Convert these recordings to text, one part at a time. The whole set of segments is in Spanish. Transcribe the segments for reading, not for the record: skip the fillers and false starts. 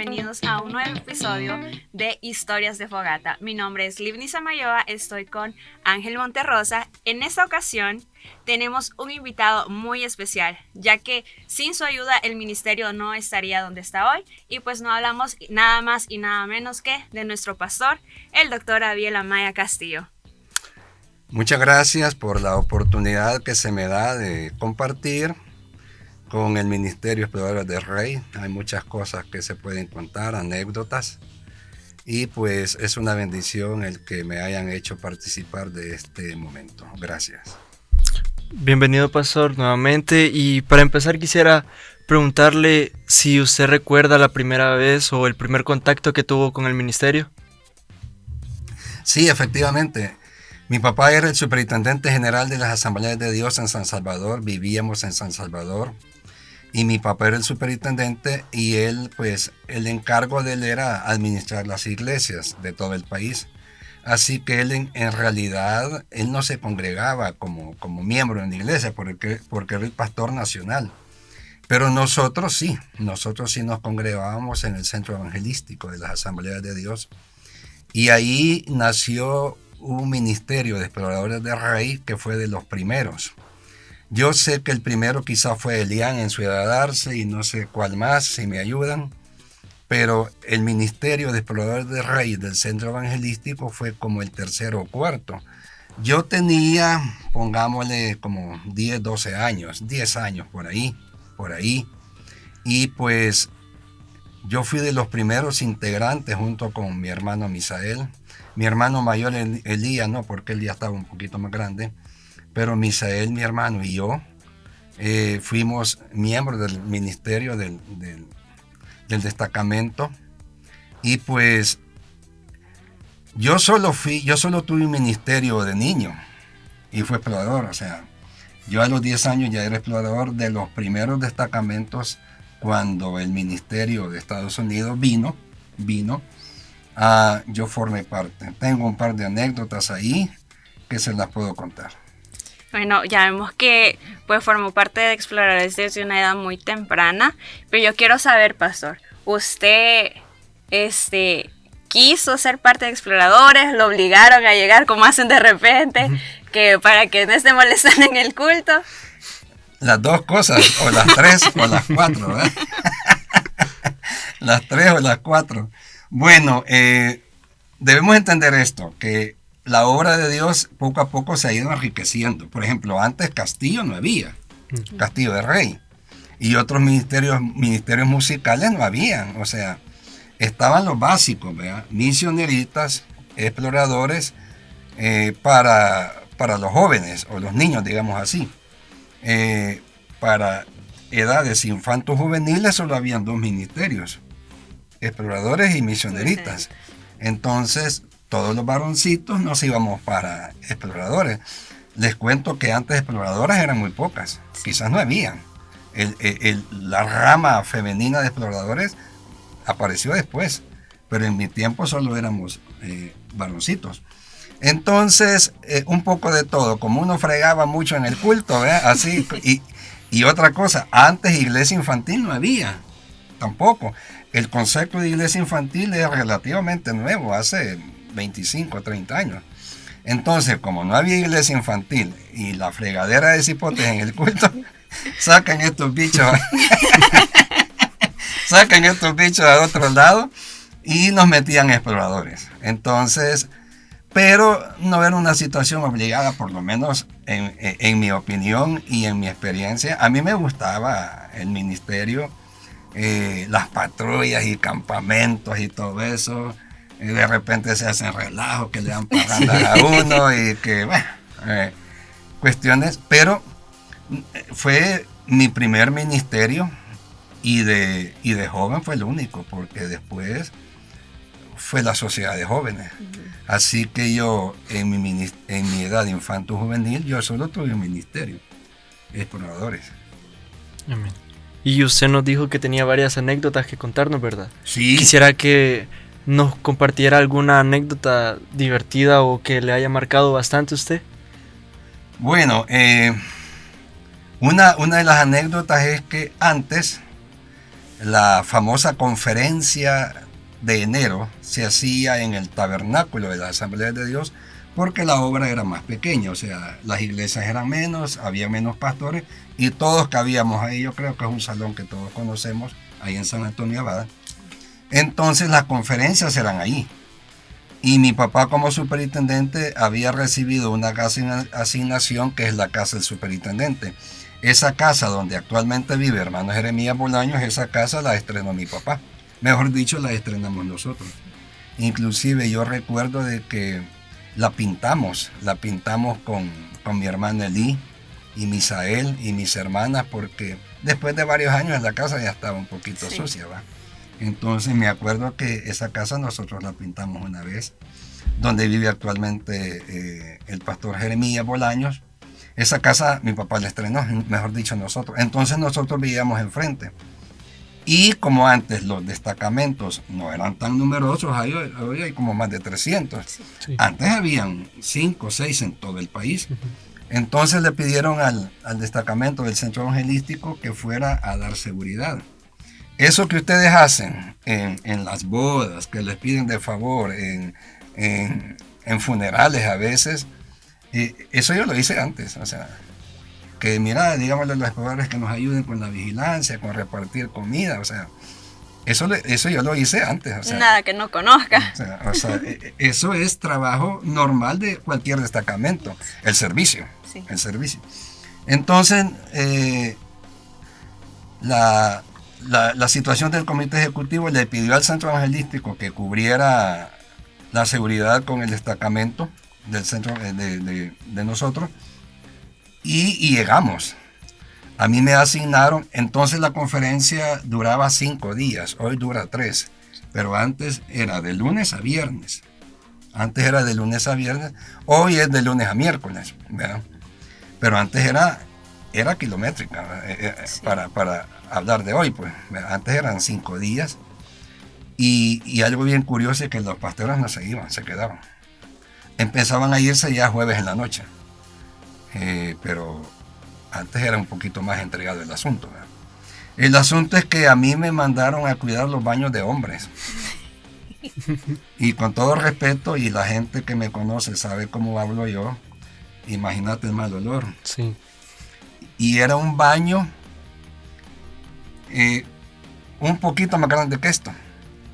bienvenidos a un nuevo episodio de Historias de Fogata. Mi nombre es Livni Samayoa, estoy con Ángel Monterrosa. En esta ocasión tenemos un invitado muy especial, ya que sin su ayuda el ministerio no estaría donde está hoy, y pues no hablamos nada más y nada menos que de nuestro pastor, el doctor Abiel Amaya Castillo. Muchas gracias por la oportunidad que se me da de compartir con el Ministerio Exploradores del Rey. Hay muchas cosas que se pueden contar, anécdotas, y pues es una bendición el que me hayan hecho participar de este momento. Gracias. Bienvenido, pastor, nuevamente. Y para empezar quisiera preguntarle si usted recuerda la primera vez o el primer contacto que tuvo con el ministerio. Sí, efectivamente. Mi papá era el superintendente general de las Asambleas de Dios en San Salvador. Vivíamos en San Salvador. Y mi papá era el superintendente, y él, pues, el encargo de él era administrar las iglesias de todo el país. Así que él en realidad, él no se congregaba como miembro en la iglesia porque era el pastor nacional. Pero nosotros sí nos congregábamos en el centro evangelístico de las Asambleas de Dios. Y ahí nació un ministerio de exploradores de Rey que fue de los primeros. Yo sé que el primero quizá fue Elián en Ciudad Arce y no sé cuál más, si me ayudan, pero el ministerio de exploradores de Rey del centro evangelístico fue como el tercero o cuarto. Yo tenía, pongámosle como 10, 12 años, 10 años por ahí, y pues yo fui de los primeros integrantes junto con mi hermano Misael. Mi hermano mayor Elías no, porque él ya estaba un poquito más grande, pero Misael, mi hermano, y yo fuimos miembros del ministerio del destacamento. Y pues yo solo tuve un ministerio de niño y fue explorador. O sea, yo a los 10 años ya era explorador de los primeros destacamentos cuando el ministerio de Estados Unidos vino. Yo formé parte. Tengo un par de anécdotas ahí que se las puedo contar. Bueno, ya vemos que pues formó parte de Exploradores desde una edad muy temprana, pero yo quiero saber, pastor, ¿usted quiso ser parte de Exploradores? ¿Lo obligaron a llegar como hacen de repente, que para que no esté molestando en el culto? Las dos cosas, o las tres o las cuatro, ¿verdad? Las tres o las cuatro. Bueno, debemos entender esto, que la obra de Dios poco a poco se ha ido enriqueciendo. Por ejemplo, antes Castillo no había, Castillo de Rey, y otros ministerios musicales no habían. O sea, estaban los básicos, ¿verdad? Misioneritas, exploradores, para los jóvenes o los niños, digamos así. Para edades infantos juveniles solo habían dos ministerios, exploradores y misioneritas. Entonces todos los varoncitos nos íbamos para exploradores. Les cuento que antes exploradoras eran muy pocas, quizás no habían. La rama femenina de exploradores apareció después, pero en mi tiempo solo éramos varoncitos. Entonces, un poco de todo, como uno fregaba mucho en el culto, ¿verdad? Así, y otra cosa, antes iglesia infantil no había, tampoco. El concepto de iglesia infantil es relativamente nuevo, hace 25 o 30 años. Entonces, como no había iglesia infantil y la fregadera de cipotes en el culto, sacan estos bichos a otro lado y nos metían exploradores. Entonces, pero no era una situación obligada, por lo menos en mi opinión y en mi experiencia. A mí me gustaba el ministerio, las patrullas y campamentos y todo eso. De repente se hacen relajos que le dan parrandas a uno y que, bueno, cuestiones. Pero fue mi primer ministerio y de joven fue el único, porque después fue la sociedad de jóvenes. Así que yo, en mi edad infanto-juvenil, yo solo tuve un ministerio, exploradores. Amén. Y usted nos dijo que tenía varias anécdotas que contarnos, ¿verdad? Sí. Quisiera que nos compartiera alguna anécdota divertida o que le haya marcado bastante a usted. Bueno, una de las anécdotas es que antes la famosa conferencia de enero se hacía en el tabernáculo de la Asamblea de Dios porque la obra era más pequeña, o sea, las iglesias eran menos, había menos pastores y todos cabíamos ahí. Yo creo que es un salón que todos conocemos ahí en San Antonio Abad. Entonces las conferencias eran ahí. Y mi papá como superintendente había recibido una asignación que es la casa del superintendente. Esa casa donde actualmente vive hermano Jeremías Bolaños, esa casa la estrenó mi papá. Mejor dicho, la estrenamos nosotros. Inclusive yo recuerdo de que la pintamos con mi hermana Elí y Misael y mis hermanas, porque después de varios años la casa ya estaba un poquito sucia, ¿va? Entonces me acuerdo que esa casa nosotros la pintamos una vez, donde vive actualmente el pastor Jeremías Bolaños. Esa casa mi papá la estrenó, mejor dicho nosotros. Entonces nosotros vivíamos enfrente. Y como antes los destacamentos no eran tan numerosos, hoy hay como más de 300. Sí. Antes habían 5 o 6 en todo el país. Entonces le pidieron al destacamento del centro evangelístico que fuera a dar seguridad. Eso que ustedes hacen en las bodas, que les piden de favor, en funerales a veces, eso yo lo hice antes. O sea, que mira, digámosle a los pobres que nos ayuden con la vigilancia, con repartir comida, o sea, eso yo lo hice antes. O sea, nada que no conozca. O sea, eso es trabajo normal de cualquier destacamento, el servicio. Sí. El servicio. Entonces, la situación del comité ejecutivo le pidió al centro evangelístico que cubriera la seguridad con el destacamento del centro de nosotros y llegamos. A mí me asignaron, entonces la conferencia duraba 5 días, hoy dura 3, pero antes era de lunes a viernes. Antes era de lunes a viernes, hoy es de lunes a miércoles, ¿verdad? Pero antes era kilométrica, sí. Para hablar de hoy, pues. Antes eran 5 días y algo bien curioso es que los pastores no se iban, se quedaban. Empezaban a irse ya jueves en la noche, pero antes era un poquito más entregado el asunto, ¿verdad? El asunto es que a mí me mandaron a cuidar los baños de hombres. Y con todo respeto, y la gente que me conoce sabe cómo hablo yo, imagínate el mal olor. Sí. Y era un baño un poquito más grande que esto.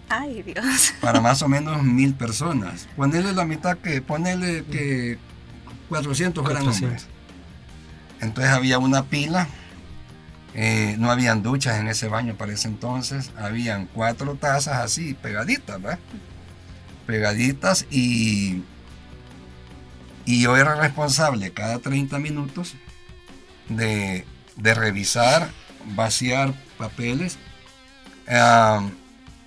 Ay, Dios. Para más o menos 1000 personas. Ponerle la mitad ponerle que 400 fueran hombres. Entonces había una pila, no habían duchas en ese baño para ese entonces, habían 4 tazas así pegaditas, ¿verdad? Pegaditas y yo era responsable cada 30 minutos de revisar, vaciar papeles,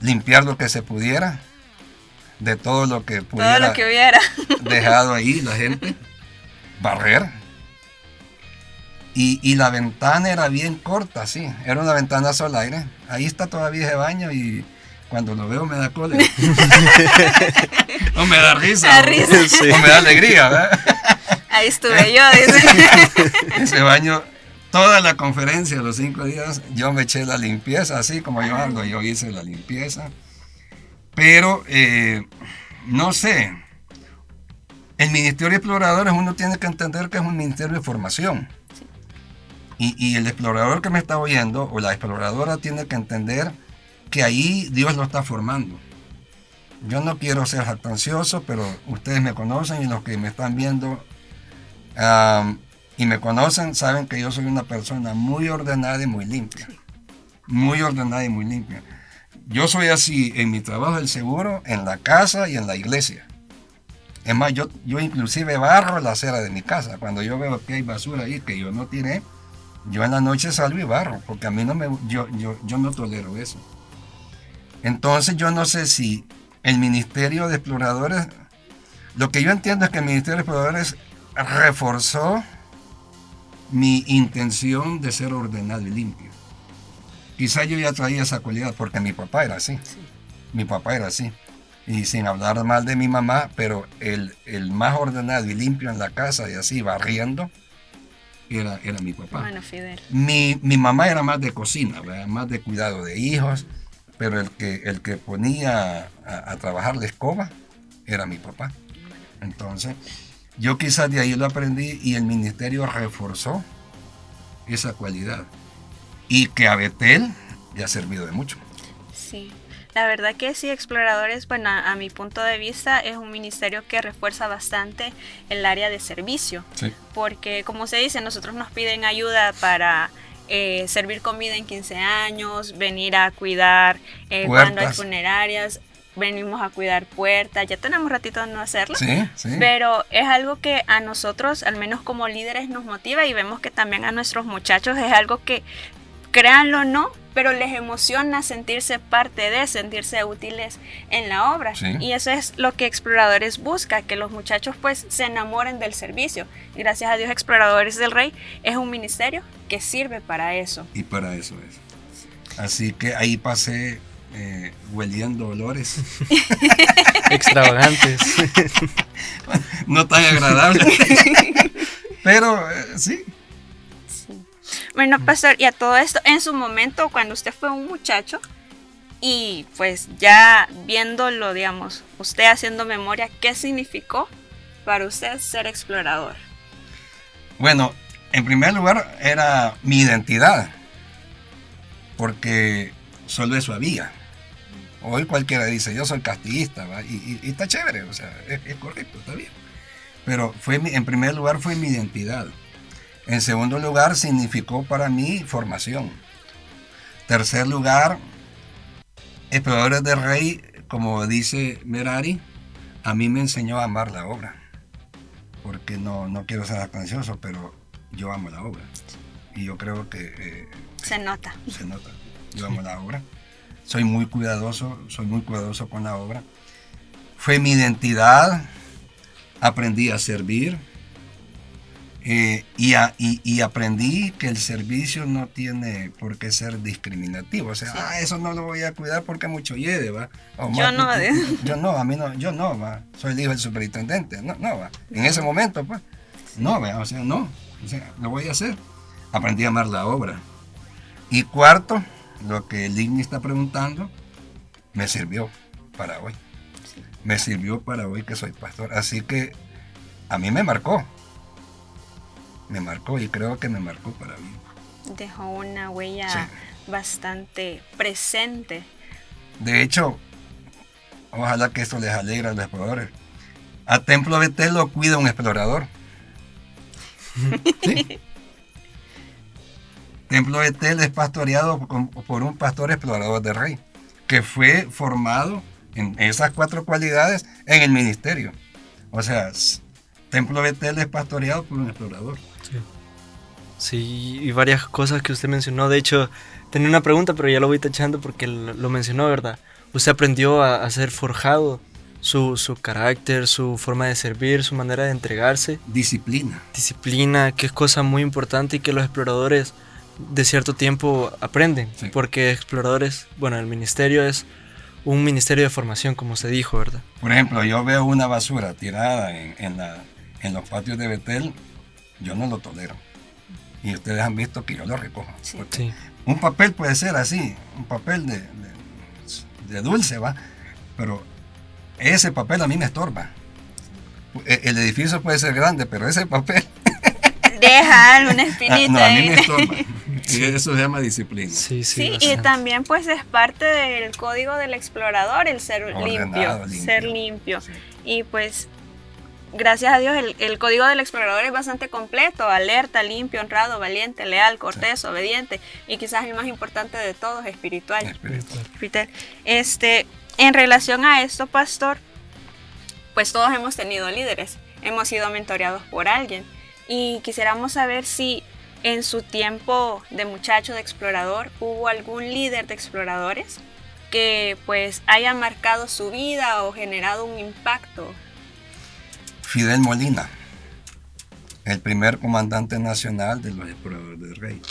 limpiar lo que se pudiera, de todo lo que pudiera, todo lo que hubiera dejado ahí la gente, barrer. Y la ventana era bien corta, sí, era una ventana sol aire. Ahí está todavía ese baño y cuando lo veo me da cólera. O me da risa. Sí. O me da alegría, ¿verdad? Ahí estuve yo, dice. Ese baño, toda la conferencia, los 5 días, yo me eché la limpieza, así como yo hago, yo hice la limpieza. Pero, no sé, el Ministerio de Exploradores uno tiene que entender que es un ministerio de formación. Y el explorador que me está oyendo, o la exploradora, tiene que entender que ahí Dios lo está formando. Yo no quiero ser jactancioso, pero ustedes me conocen y los que me están viendo y me conocen saben que yo soy una persona muy ordenada y muy limpia. Muy ordenada y muy limpia. Yo soy así en mi trabajo del seguro, en la casa y en la iglesia. Es más, yo inclusive barro la acera de mi casa. Cuando yo veo que hay basura ahí que yo no tiré, yo en la noche salgo y barro, porque a mí yo no tolero eso. Entonces yo no sé si el Ministerio de Exploradores, lo que yo entiendo es que el Ministerio de Exploradores reforzó mi intención de ser ordenado y limpio. Quizá yo ya traía esa cualidad porque mi papá era así. Sí. Mi papá era así. Y sin hablar mal de mi mamá, pero el más ordenado y limpio en la casa y así barriendo, era mi papá. Bueno, Fidel. Mi mamá era más de cocina, ¿verdad? Más de cuidado de hijos, pero el que ponía a trabajar la escoba era mi papá. Entonces, yo quizás de ahí lo aprendí y el ministerio reforzó esa cualidad. Y que a Betel le ha servido de mucho. Sí, la verdad que sí, Exploradores, bueno, a mi punto de vista es un ministerio que refuerza bastante el área de servicio, Sí. porque como se dice, nosotros nos piden ayuda para servir comida en 15 años, venir a cuidar cuando hay funerarias, venimos a cuidar puertas, ya tenemos ratito de no hacerlo, Sí, sí. pero es algo que a nosotros, al menos como líderes, nos motiva y vemos que también a nuestros muchachos es algo que, créanlo o no, pero les emociona sentirse parte de, sentirse útiles en la obra. Sí. Y eso es lo que Exploradores busca, que los muchachos pues se enamoren del servicio. Y gracias a Dios, Exploradores del Rey es un ministerio que sirve para eso. Y para eso es. Así que ahí pasé hueliendo olores. Extravagantes. No tan agradables. Pero sí. Bueno, pastor, y a todo esto, en su momento, cuando usted fue un muchacho, y pues ya viéndolo, digamos, usted haciendo memoria, ¿qué significó para usted ser explorador? Bueno, en primer lugar era mi identidad, porque solo eso había. Hoy cualquiera dice, yo soy castillista, ¿va? Y está chévere, o sea, es correcto, está bien. Pero en primer lugar fue mi identidad. En segundo lugar, significó para mí formación. Tercer lugar, Exploradores del Rey, como dice Merari, a mí me enseñó a amar la obra. Porque no quiero ser jactancioso, pero yo amo la obra. Y yo creo que Se nota. se nota. Yo amo la obra. Soy muy cuidadoso con la obra. Fue mi identidad. Aprendí a servir. Y aprendí que el servicio no tiene por qué ser discriminativo. O sea, Sí. eso no lo voy a cuidar porque mucho lleve, ¿va? Yo no, yo no, ¿va? Soy el hijo del superintendente. No, ¿va? En ese momento, pues, no, ¿va? O sea, no. O sea, lo voy a hacer. Aprendí a amar la obra. Y cuarto, lo que el Igni está preguntando, me sirvió para hoy. Me sirvió para hoy que soy pastor. Así que a mí me marcó y creo que me marcó para mí. Dejó una huella Sí. bastante presente. De hecho, ojalá que esto les alegre a los exploradores. A Templo Betel lo cuida un explorador. Sí. Templo Betel es pastoreado por un pastor explorador del Rey, que fue formado en esas 4 cualidades en el ministerio. O sea, Templo Betel es pastoreado por un explorador. Sí, y varias cosas que usted mencionó. De hecho, tenía una pregunta, pero ya lo voy tachando porque lo mencionó, ¿verdad? Usted aprendió a ser forjado, su carácter, su forma de servir, su manera de entregarse. Disciplina. Disciplina, que es cosa muy importante y que los exploradores de cierto tiempo aprenden. Sí. Porque exploradores, bueno, el ministerio es un ministerio de formación, como se dijo, ¿verdad? Por ejemplo, yo veo una basura tirada en los patios de Betel, yo no lo tolero. Y ustedes han visto que yo lo recojo. Sí. Porque Sí. un papel puede ser así, un papel de dulce, ¿va? Pero ese papel a mí me estorba. El edificio puede ser grande, pero ese papel Deja alguna espinita no, a mí ahí. me estorba. Y eso se llama disciplina. Sí, Sí, y bastante. también pues es parte del código del explorador el ser Ordenado, limpio, ser limpio. limpio. Sí. Y pues gracias a Dios el código del explorador es bastante completo: alerta, limpio, honrado, valiente, leal, cortés, obediente, y quizás el más importante de todos, espiritual. Espiritual. En relación a esto, pastor, pues todos hemos tenido líderes, hemos sido mentoreados por alguien, y quisiéramos saber si en su tiempo de muchacho, de explorador, hubo algún líder de exploradores que pues haya marcado su vida o generado un impacto. Fidel Molina, el primer comandante nacional de los exploradores del Rey.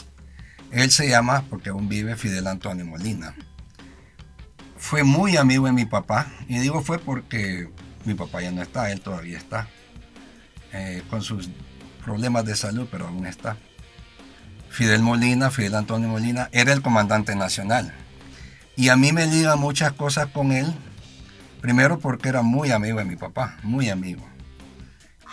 Él se llama, porque aún vive, Fidel Antonio Molina. Fue muy amigo de mi papá, y digo fue porque mi papá ya no está, él todavía está, con sus problemas de salud, pero aún está. Fidel Antonio Molina, era el comandante nacional. Y a mí me liga muchas cosas con él. Primero porque era muy amigo de mi papá, muy amigo.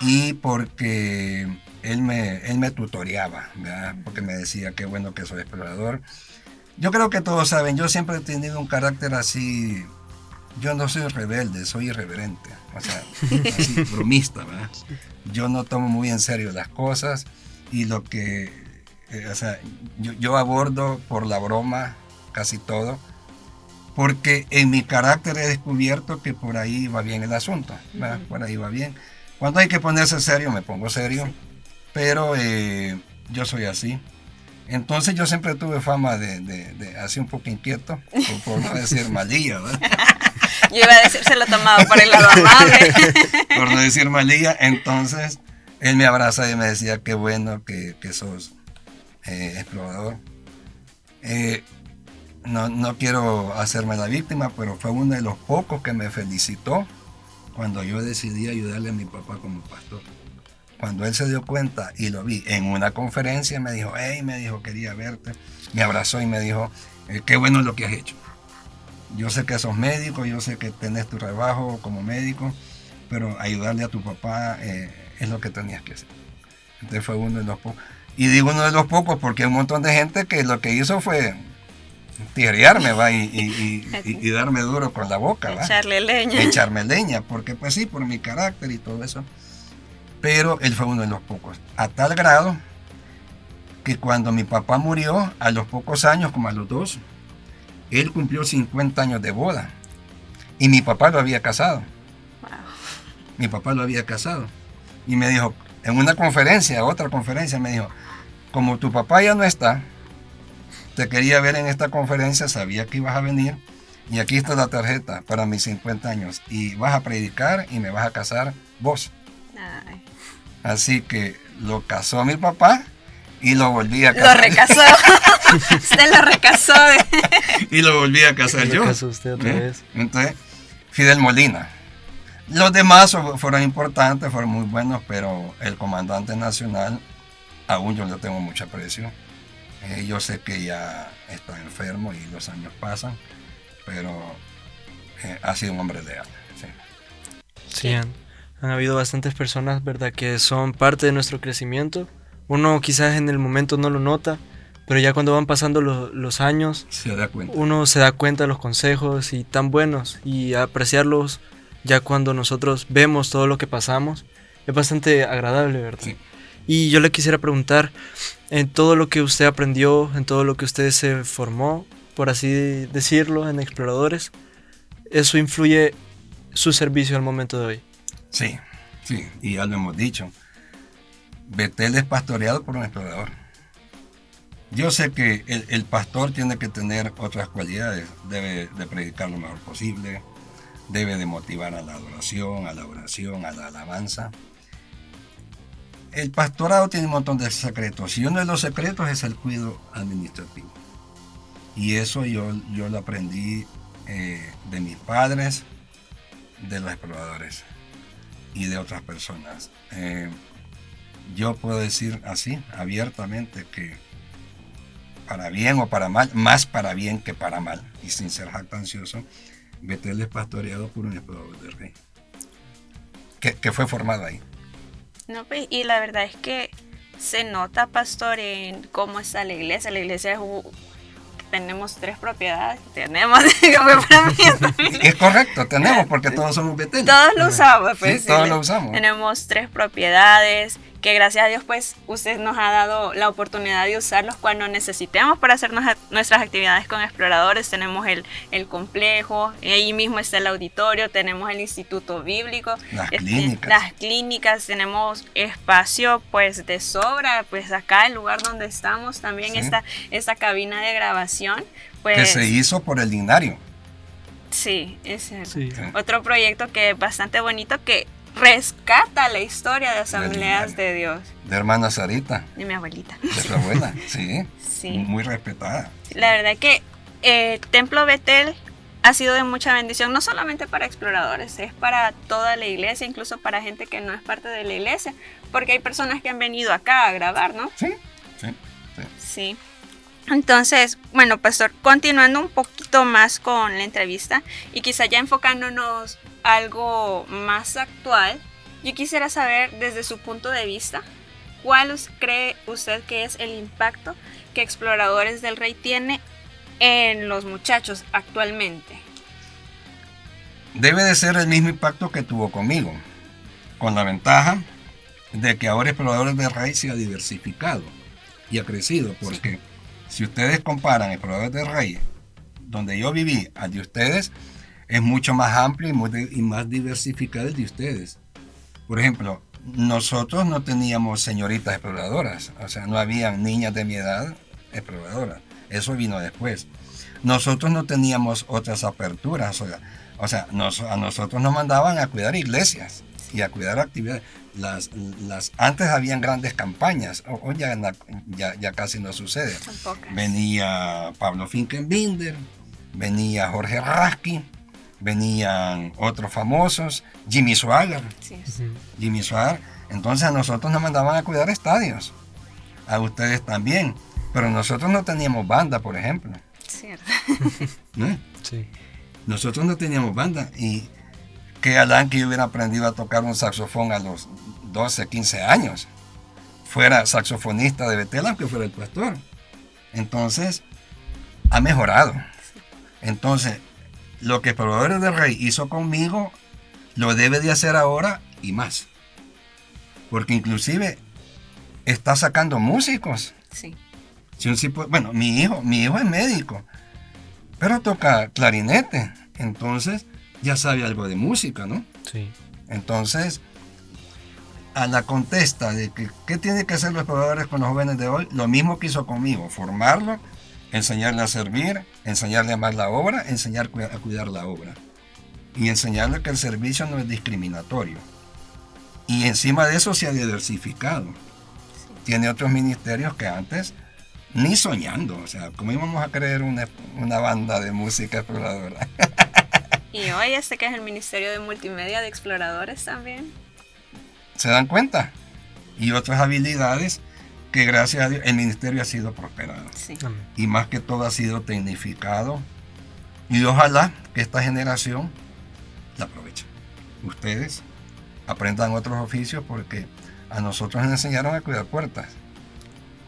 Y porque él me tutoreaba, ¿verdad? Porque me decía qué bueno que soy explorador. Yo creo que todos saben, yo siempre he tenido un carácter así. Yo no soy rebelde, soy irreverente. O sea, así, bromista, ¿verdad? Yo no tomo muy en serio las cosas y lo que... o sea, yo abordo por la broma casi todo, porque en mi carácter he descubierto que por ahí va bien el asunto, ¿verdad? Por ahí va bien. Cuando hay que ponerse serio, me pongo serio, pero yo soy así. Entonces yo siempre tuve fama de así un poco inquieto, por no decir malilla, ¿verdad? Yo iba a decir, se lo tomaba por el lado amable. Por no decir malilla. Entonces él me abraza y me decía, qué bueno que sos explorador. No quiero hacerme la víctima, pero fue uno de los pocos que me felicitó cuando yo decidí ayudarle a mi papá como pastor. Cuando él se dio cuenta y lo vi en una conferencia, me dijo, hey, quería verte. Me abrazó y me dijo, qué bueno lo que has hecho. Yo sé que sos médico, yo sé que tenés tu trabajo como médico, pero ayudarle a tu papá es lo que tenías que hacer. Entonces fue uno de los pocos. Y digo uno de los pocos porque hay un montón de gente que lo que hizo fue tirearme, ¿va? Y darme duro con la boca, ¿va? Echarme leña, porque pues sí, por mi carácter y todo eso. Pero él fue uno de los pocos. A tal grado que cuando mi papá murió, a los pocos años, como a los 2, él cumplió 50 años de boda. Y mi papá lo había casado. Wow. Mi papá lo había casado. Y me dijo, en una conferencia, otra conferencia, me dijo, como tu papá ya no está, te quería ver en esta conferencia, sabía que ibas a venir, y aquí está la tarjeta para mis 50 años. Y vas a predicar y me vas a casar vos. Ay. Así que lo casó mi papá y lo volví a casar. Lo recasó. Usted lo recasó. Y lo volví a casar yo. Lo casó usted otra vez. Entonces, Fidel Molina. Los demás fueron importantes, fueron muy buenos, pero el comandante nacional, aún yo le tengo mucho aprecio. Yo sé que ya está enfermo y los años pasan, pero ha sido un hombre leal. Sí, han habido bastantes personas, ¿verdad?, que son parte de nuestro crecimiento. Uno quizás en el momento no lo nota, pero ya cuando van pasando los años, uno se da cuenta de los consejos y tan buenos, y apreciarlos ya cuando nosotros vemos todo lo que pasamos, es bastante agradable, ¿verdad? Sí. Y yo le quisiera preguntar, en todo lo que usted aprendió, en todo lo que usted se formó, por así decirlo, en Exploradores, ¿eso influye su servicio al momento de hoy? Sí, y ya lo hemos dicho. Betel es pastoreado por un explorador. Yo sé que el pastor tiene que tener otras cualidades, debe de predicar lo mejor posible, debe de motivar a la adoración, a la oración, a la alabanza. El pastorado tiene un montón de secretos, y uno de los secretos es el cuidado administrativo. Y eso yo lo aprendí de mis padres, de los exploradores y de otras personas. Yo puedo decir así, abiertamente, que para bien o para mal, más para bien que para mal, y sin ser jactancioso, Betel es pastoreado por un explorador del rey, que fue formado ahí. No, pues, y la verdad es que se nota, pastor, en cómo está la iglesia. La iglesia es tenemos 3 propiedades. Es correcto, tenemos, porque todos somos Betel. Todos lo usamos, pues. Sí, todos lo usamos. Tenemos 3 propiedades que gracias a Dios, pues, usted nos ha dado la oportunidad de usarlos cuando necesitemos para hacer nuestras actividades con exploradores. Tenemos el complejo, ahí mismo está el auditorio, tenemos el instituto bíblico, las clínicas, tenemos espacio, pues, de sobra, pues, acá el lugar donde estamos también, sí, esta cabina de grabación, pues, que se hizo por el Dignario. Sí, es otro proyecto que es bastante bonito, que rescata la historia de Asambleas de Dios. De hermana Sarita. De mi abuelita. De su abuela, sí. Sí. Muy respetada. La verdad que Templo Betel ha sido de mucha bendición, no solamente para exploradores, es para toda la iglesia, incluso para gente que no es parte de la iglesia, porque hay personas que han venido acá a grabar, ¿no? Sí. Sí. Entonces, bueno, pastor, continuando un poquito más con la entrevista y quizá ya enfocándonos algo más actual, yo quisiera saber desde su punto de vista, ¿cuál cree usted que es el impacto que Exploradores del Rey tiene en los muchachos actualmente? Debe de ser el mismo impacto que tuvo conmigo, con la ventaja de que ahora Exploradores del Rey se ha diversificado y ha crecido, porque si ustedes comparan Exploradores del Rey, donde yo viví, al de ustedes, es mucho más amplio y más diversificado el de ustedes. Por ejemplo, nosotros no teníamos señoritas exploradoras, o sea, no habían niñas de mi edad exploradoras, eso vino después. Nosotros no teníamos otras aperturas, o sea, a nosotros nos mandaban a cuidar iglesias y a cuidar actividades. Antes habían grandes campañas, hoy ya casi no sucede. Venía Pablo Finkenbinder, venía Jorge Raskin, venían otros famosos, Jimmy Swaggart. Sí. Jimmy Swaggart. Entonces a nosotros nos mandaban a cuidar estadios, a ustedes también, pero nosotros no teníamos banda, por ejemplo. Cierto. ¿No? Sí. Nosotros no teníamos banda, y que Alan, que yo hubiera aprendido a tocar un saxofón a los 12, 15 años, fuera saxofonista de Betel, aunque fuera el pastor. Entonces, ha mejorado. Entonces, lo que Exploradores del Rey hizo conmigo, lo debe de hacer ahora y más. Porque inclusive está sacando músicos. Sí. Bueno, mi hijo es médico, pero toca clarinete. Entonces, ya sabe algo de música, ¿no? Sí. Entonces, a la contesta de que qué tienen que hacer los exploradores con los jóvenes de hoy, lo mismo que hizo conmigo, formarlo, enseñarle a servir, enseñarle a amar la obra, enseñar a cuidar la obra y enseñarle que el servicio no es discriminatorio. Y encima de eso se ha diversificado. Tiene otros ministerios que antes ni soñando, o sea, ¿cómo íbamos a creer una banda de música exploradora? Y hoy que es el Ministerio de Multimedia de Exploradores también. ¿Se dan cuenta? Y otras habilidades que gracias a Dios el ministerio ha sido prosperado. Sí. Y más que todo ha sido tecnificado. Y ojalá que esta generación la aproveche. Ustedes aprendan otros oficios, porque a nosotros nos enseñaron a cuidar puertas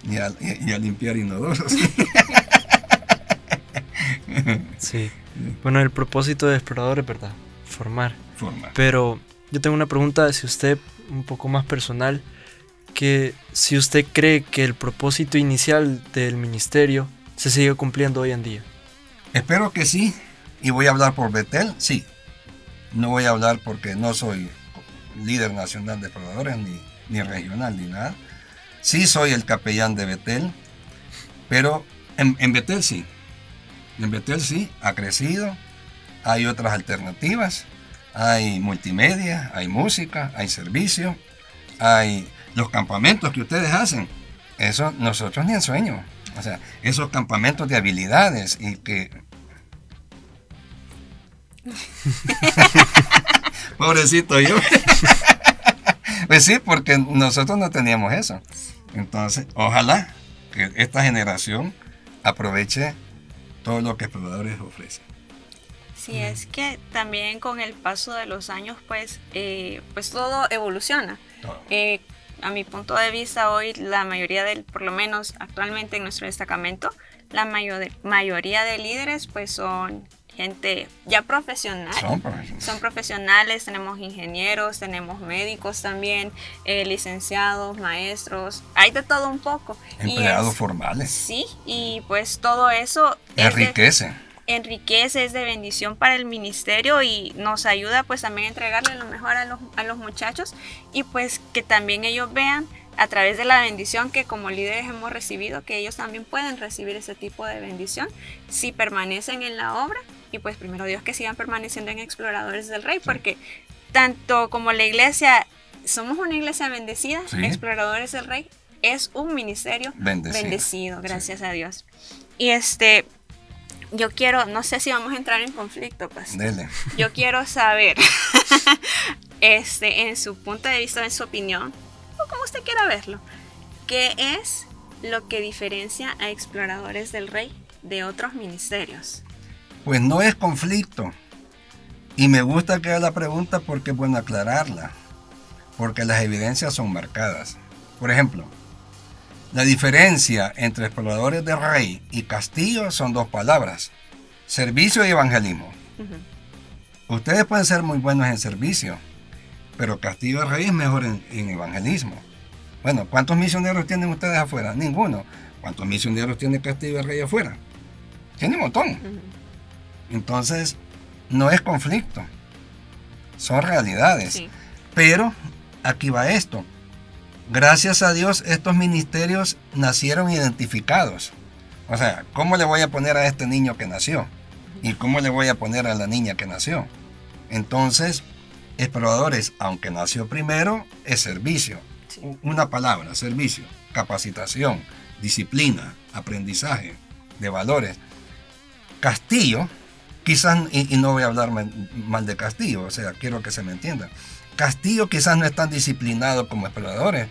y a limpiar inodoros. Sí. Bueno, el propósito de Exploradores, ¿verdad? Formar. Pero yo tengo una pregunta hacia usted un poco más personal, que si usted cree que el propósito inicial del ministerio se sigue cumpliendo hoy en día. Espero que sí, y voy a hablar por Betel, sí. No voy a hablar porque no soy líder nacional de exploradores, ni regional, ni nada. Sí soy el capellán de Betel, pero en Betel sí. En Betel sí, ha crecido, hay otras alternativas, hay multimedia, hay música, hay servicio, hay los campamentos que ustedes hacen. Eso nosotros ni en sueño. O sea, esos campamentos de habilidades y que... Pobrecito yo. Pues sí, porque nosotros no teníamos eso. Entonces, ojalá que esta generación aproveche todo lo que Exploradores ofrece. Sí, es que también con el paso de los años, pues todo evoluciona. Todo. A mi punto de vista, hoy la mayoría por lo menos actualmente en nuestro destacamento, la mayoría de líderes pues son gente ya profesional. Son profesionales, tenemos ingenieros, tenemos médicos también, licenciados, maestros, hay de todo un poco. Empleados formales. Sí, y pues todo eso enriquece, es de bendición para el ministerio y nos ayuda pues también a entregarle lo mejor a los muchachos, y pues que también ellos vean a través de la bendición que como líderes hemos recibido, que ellos también pueden recibir ese tipo de bendición si permanecen en la obra. Y pues primero Dios que sigan permaneciendo en Exploradores del Rey, porque tanto como la iglesia, somos una iglesia bendecida, sí. Exploradores del Rey es un ministerio bendecido, gracias a Dios. Y yo quiero, no sé si vamos a entrar en conflicto, pastor. Dele. Yo quiero saber, en su punto de vista, en su opinión, o como usted quiera verlo, ¿qué es lo que diferencia a Exploradores del Rey de otros ministerios? Pues no es conflicto. Y me gusta que haga la pregunta porque es bueno aclararla. Porque las evidencias son marcadas. Por ejemplo, la diferencia entre Exploradores del Rey y Castillo son dos palabras: servicio y evangelismo. Ustedes pueden ser muy buenos en servicio, pero Castillo del Rey es mejor en evangelismo. Bueno, ¿cuántos misioneros tienen ustedes afuera? Ninguno. ¿Cuántos misioneros tiene Castillo del Rey afuera? Tiene un montón. Entonces, no es conflicto, son realidades. Sí. Pero aquí va esto. Gracias a Dios, estos ministerios nacieron identificados. O sea, ¿cómo le voy a poner a este niño que nació? ¿Y cómo le voy a poner a la niña que nació? Entonces, Exploradores, aunque nació primero, es servicio. Sí. Una palabra: servicio, capacitación, disciplina, aprendizaje de valores. Castillo, quizás, y no voy a hablar mal de Castillo, o sea, quiero que se me entienda. Castillo quizás no es tan disciplinado como Exploradores,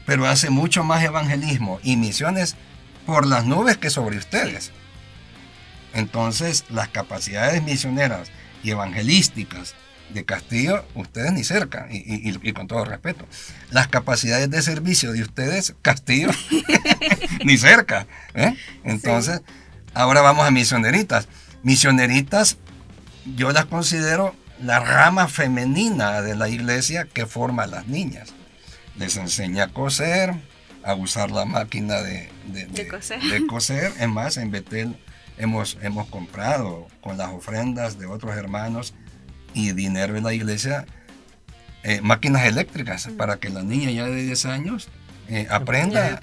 pero hace mucho más evangelismo y misiones por las nubes que sobre ustedes. Entonces, las capacidades misioneras y evangelísticas de Castillo, ustedes ni cerca, y con todo respeto. Las capacidades de servicio de ustedes, Castillo, ni cerca. Entonces, sí. Ahora vamos a misioneritas. Misioneritas, yo las considero la rama femenina de la iglesia que forma a las niñas. Les enseña a coser, a usar la máquina de coser. Es más, en Betel hemos comprado con las ofrendas de otros hermanos y dinero de la iglesia máquinas eléctricas para que la niña ya de 10 años aprenda.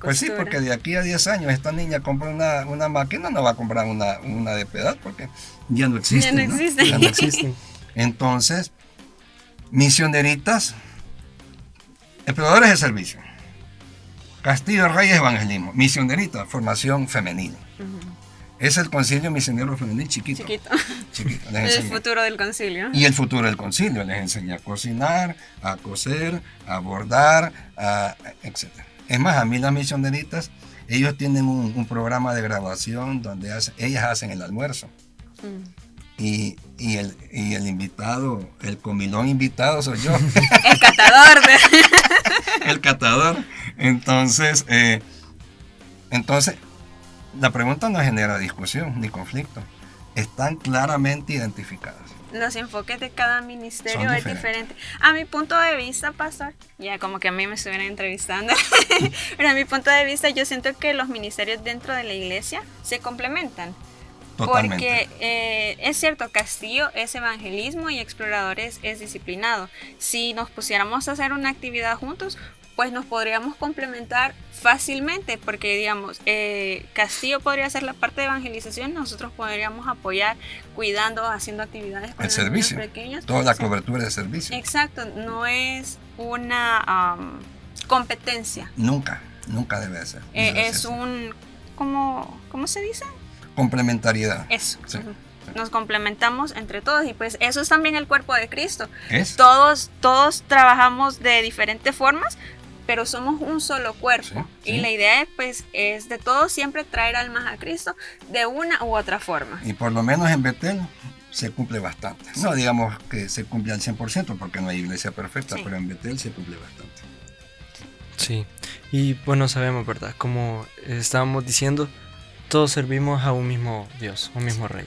Pues sí, porque de aquí a 10 años esta niña compra una máquina, no va a comprar una de pedal porque ya no existe. Ya no existen. Entonces, misioneritas, Exploradores de servicio, Castillo del Rey es evangelismo, misioneritas, formación femenil. Es el concilio misionero femenil chiquito. El futuro del concilio. Y el futuro del concilio. Les enseña a cocinar, a coser, a bordar, etc. Es más, a mí las misioneritas, ellos tienen un programa de graduación donde ellas hacen el almuerzo. Y el invitado, el comilón invitado soy yo. El catador. El catador. Entonces, la pregunta no genera discusión ni conflicto. Están claramente identificadas. Los enfoques de cada ministerio es diferente. A mi punto de vista, pastor, ya como que a mí me estuvieran entrevistando, pero a mi punto de vista yo siento que los ministerios dentro de la iglesia se complementan. Totalmente. Porque es cierto, Castillo es evangelismo y Exploradores es disciplinado. Si nos pusiéramos a hacer una actividad juntos, pues nos podríamos complementar fácilmente, porque digamos, Castillo podría hacer la parte de evangelización, nosotros podríamos apoyar cuidando, haciendo actividades con el servicio, pequeños. Toda la cobertura de servicio. Exacto, no es una competencia. Nunca debe ser. Es un, ¿cómo se dice? Complementariedad. Eso. Sí. Nos complementamos entre todos y pues eso es también el cuerpo de Cristo. Todos trabajamos de diferentes formas, pero somos un solo cuerpo. Sí. Y la idea pues es de todos siempre traer almas a Cristo de una u otra forma. Y por lo menos en Betel se cumple bastante. Sí. No digamos que se cumple al 100% porque no hay iglesia perfecta, pero en Betel se cumple bastante. Sí, y bueno, sabemos, ¿verdad? Como estábamos diciendo, todos servimos a un mismo Dios, un mismo Rey.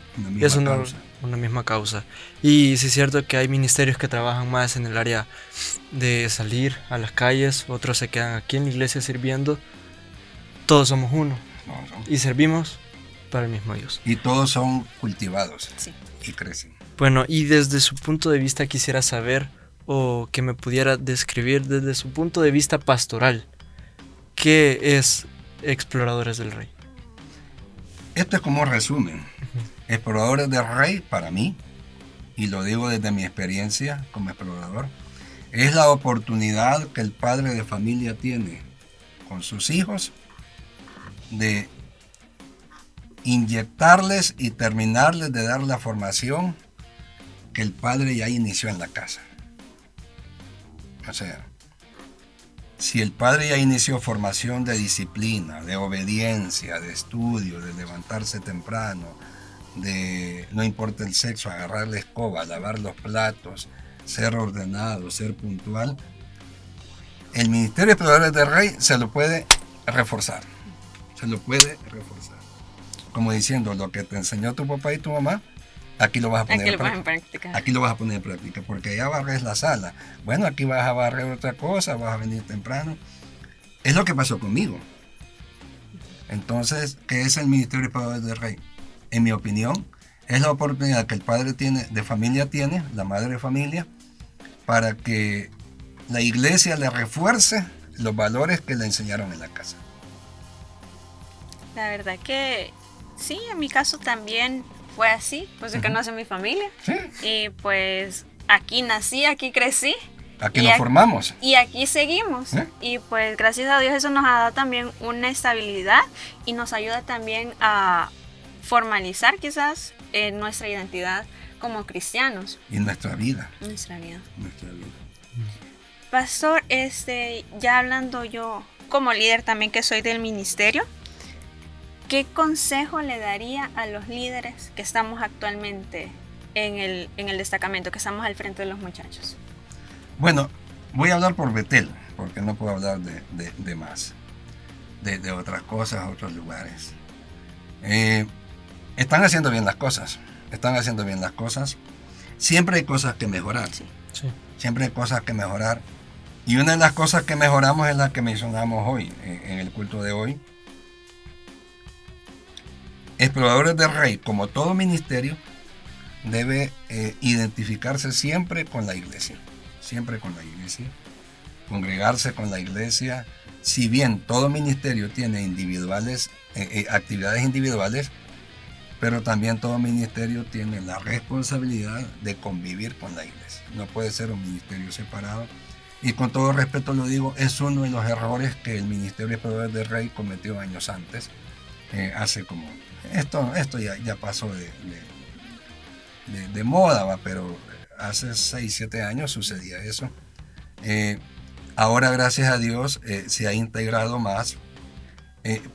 Una misma causa. Y sí es cierto que hay ministerios que trabajan más en el área de salir a las calles, otros se quedan aquí en la iglesia sirviendo. Todos somos uno y servimos para el mismo Dios. Y todos son cultivados y crecen. Bueno, y desde su punto de vista quisiera saber, o que me pudiera describir desde su punto de vista pastoral, ¿qué es Exploradores del Rey? Esto es como un resumen. Exploradores del Rey, para mí, y lo digo desde mi experiencia como explorador, es la oportunidad que el padre de familia tiene con sus hijos de inyectarles y terminarles de dar la formación que el padre ya inició en la casa. O sea, Si el padre ya inició formación de disciplina, de obediencia, de estudio, de levantarse temprano, de, no importa el sexo, agarrar la escoba, lavar los platos, ser ordenado, ser puntual, el ministerio de proveedores del rey se lo puede reforzar. Se lo puede reforzar. Como diciendo, lo que te enseñó tu papá y tu mamá, aquí lo vas a poner en práctica. Aquí lo vas a poner en práctica, porque allá barres la sala. Bueno, aquí vas a barrer otra cosa, vas a venir temprano. Es lo que pasó conmigo. Entonces, ¿qué es el ministerio de proveedores del rey? En mi opinión, es la oportunidad que el padre tiene, de familia tiene, la madre de familia, para que la iglesia le refuerce los valores que le enseñaron en la casa. La verdad que sí, en mi caso también fue así, pues yo conocí a mi familia. Sí. Y pues aquí nací, aquí crecí. Aquí nos formamos. Y aquí seguimos. Y pues gracias a Dios eso nos ha dado también una estabilidad y nos ayuda también a formalizar quizás nuestra identidad como cristianos. Y nuestra vida. Nuestra vida. Nuestra vida. Pastor, ya hablando yo como líder también que soy del ministerio, ¿qué consejo le daría a los líderes que estamos actualmente en el destacamento, que estamos al frente de los muchachos? Bueno, voy a hablar por Betel, porque no puedo hablar de más, de otras cosas, otros lugares. Están haciendo bien las cosas, Siempre hay cosas que mejorar, Sí. siempre hay cosas que mejorar. Y una de las cosas que mejoramos es la que mencionamos hoy, en el culto de hoy. Exploradores del Rey, como todo ministerio, debe identificarse siempre con la iglesia, congregarse con la iglesia. Si bien todo ministerio tiene actividades individuales, pero también todo ministerio tiene la responsabilidad de convivir con la iglesia. No puede ser un ministerio separado. Y con todo respeto lo digo, es uno de los errores que el Ministerio de Proveedores del Rey cometió años antes. Hace como... Esto ya pasó de moda, pero hace 6, 7 años sucedía eso. Ahora, gracias a Dios, se ha integrado más.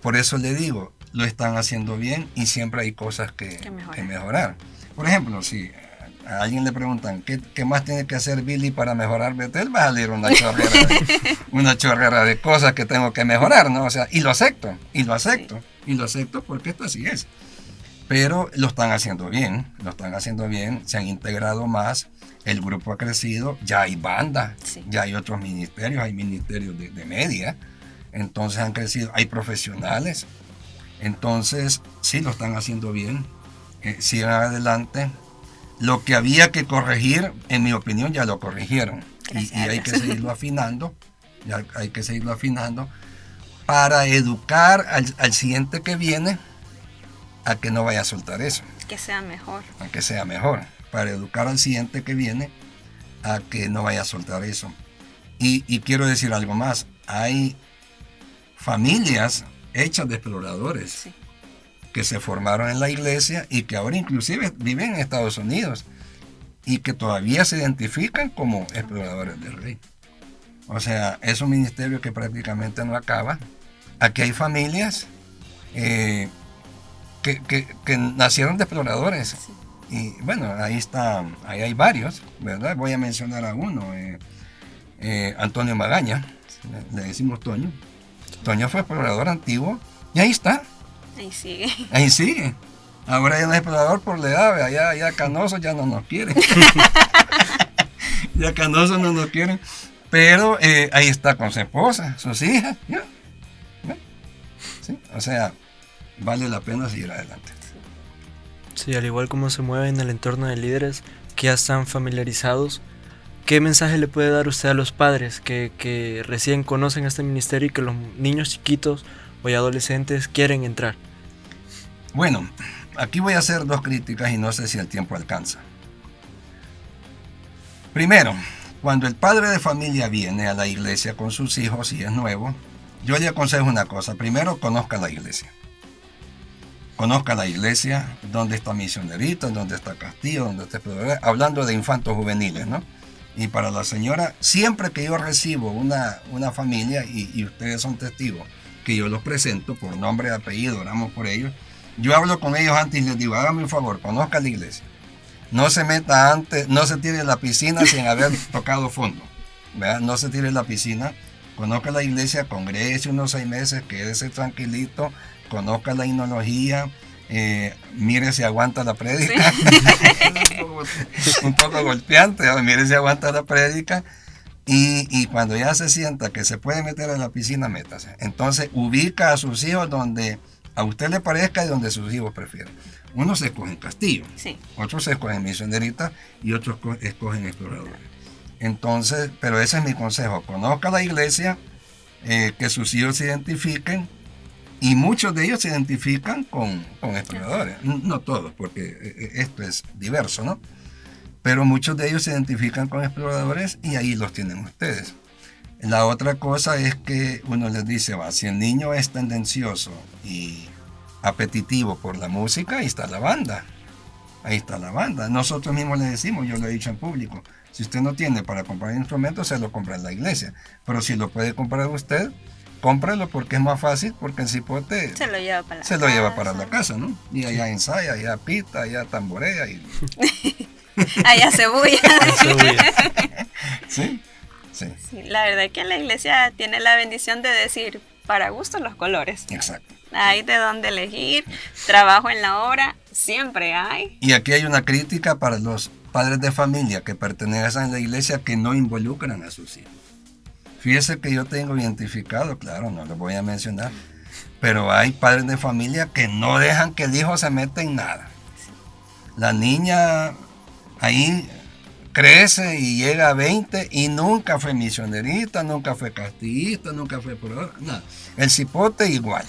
Por eso le digo, lo están haciendo bien y siempre hay cosas que mejorar. Por ejemplo, si a alguien le preguntan ¿qué más tiene que hacer Billy para mejorar Betel? Va a salir una chorrera de cosas que tengo que mejorar, ¿no? O sea, y lo acepto porque esto así es. Pero lo están haciendo bien, se han integrado más, el grupo ha crecido, ya hay banda, ya hay otros ministerios, hay ministerios de media, entonces han crecido, hay profesionales, entonces sí lo están haciendo bien, sigan adelante. Lo que había que corregir, en mi opinión, ya lo corrigieron. Y hay que seguirlo afinando. Para educar al siguiente que viene a que no vaya a soltar eso. Que sea mejor. A que sea mejor. Para educar al siguiente que viene a que no vaya a soltar eso. Y quiero decir algo más. Hay familias hechas de exploradores. Sí. Que se formaron en la iglesia y que ahora inclusive viven en Estados Unidos y que todavía se identifican como exploradores del rey. O sea, es un ministerio que prácticamente no acaba. Aquí hay familias que nacieron de exploradores. Sí. Y bueno, ahí hay varios, ¿verdad? Voy a mencionar a uno, Antonio Magaña, le decimos Toño. Toño fue explorador antiguo y ahí está. Ahí sigue. Ahora ya no es explorador por la edad, ya Canoso ya no nos quiere. Ya Canoso no nos quiere. Pero ahí está con su esposa, sus hijas. ¿Ya? ¿Sí? O sea, vale la pena seguir adelante. Sí, al igual como se mueve en el entorno de líderes que ya están familiarizados, ¿qué mensaje le puede dar usted a los padres que recién conocen este ministerio y que los niños chiquitos o adolescentes quieren entrar? Bueno, aquí voy a hacer 2 críticas y no sé si el tiempo alcanza. Primero, cuando el padre de familia viene a la iglesia con sus hijos y es nuevo, yo le aconsejo una cosa. Primero, conozca la iglesia. Conozca la iglesia, dónde está Misionerito, dónde está Castillo, dónde está... Hablando de infantos juveniles, ¿no? Y para la señora, siempre que yo recibo una familia, y ustedes son testigos, que yo los presento por nombre y apellido, oramos por ellos, yo hablo con ellos antes y les digo, hágame un favor, conozca la iglesia. No se meta antes, no se tire en la piscina sin haber tocado fondo. ¿Verdad? No se tire en la piscina, conozca la iglesia, congréguese unos 6 meses, quédese tranquilito, conozca la himnología, mire si aguanta la prédica. Sí. Un poco golpeante, ¿no? Mire si aguanta la prédica. Y cuando ya se sienta que se puede meter a la piscina, métase. Entonces ubica a sus hijos donde a usted le parezca y donde sus hijos prefieren. Unos escogen Castillo, Sí. otros escogen Misioneritas y otros escogen Exploradores. Entonces, pero ese es mi consejo, conozca la iglesia, que sus hijos se identifiquen, y muchos de ellos se identifican con Exploradores, no todos, porque esto es diverso, ¿no? Pero muchos de ellos se identifican con Exploradores y ahí los tienen ustedes. La otra cosa es que uno les dice, va, si el niño es tendencioso y apetitivo por la música, ahí está la banda. Ahí está la banda. Nosotros mismos le decimos, yo lo he dicho en público, si usted no tiene para comprar instrumentos, se lo compra en la iglesia. Pero si lo puede comprar usted, cómpralo porque es más fácil, porque el cipote Se lo lleva para la se casa. lo lleva para la casa, ¿no? Y allá ensaya, allá pita, allá tamborea. Y... Allá se bulla. ¿Sí? Sí, Sí, la verdad es que la iglesia tiene la bendición de decir, para gusto los colores. exacto. Hay de dónde elegir, trabajo en la obra, siempre hay. Y aquí hay una crítica para los padres de familia que pertenecen a la iglesia que no involucran a sus hijos. Fíjese que yo tengo identificado, claro, no lo voy a mencionar, pero hay padres de familia que no dejan que el hijo se meta en nada. La niña ahí crece y llega a 20 y nunca fue misionerita, nunca fue castillista, nunca fue por nada. El cipote igual.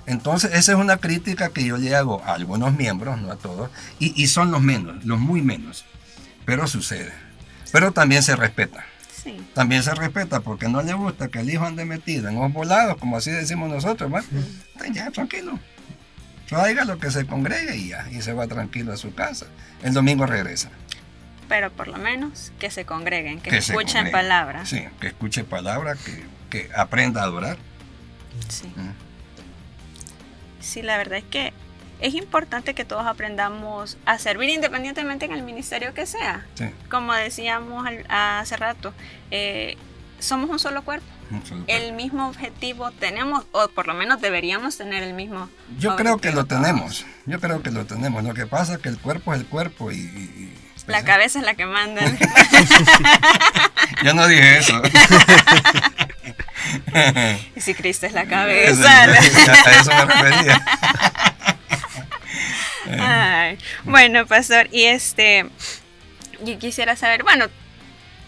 Entonces esa es una crítica que yo le hago a algunos miembros, no a todos, y son los menos, los muy menos, pero sucede. Pero también se respeta. Sí. También se respeta porque no le gusta que el hijo ande metido en ojos volados, como así decimos nosotros, ¿verdad? Entonces ya, tranquilo. Traiga lo que se congregue y ya, y se va tranquilo a su casa. El domingo regresa. Pero por lo menos que se congreguen, que se escuchen congregue. palabra. Sí, que escuche palabra, que aprenda a adorar. Sí. Mm. Sí, la verdad es que es importante que todos aprendamos a servir independientemente en el ministerio que sea. Sí, Como decíamos hace rato, somos un solo cuerpo. El mismo objetivo tenemos, o por lo menos deberíamos tener el mismo Yo creo que lo objetivo tenemos. Yo creo que lo tenemos. Lo que pasa es que el cuerpo es el cuerpo y La pues, cabeza es la que manda. yo no dije eso. Y si Cristo es la Eso- cabeza. a eso me refería. Ay, bueno, pastor, y yo quisiera saber, bueno,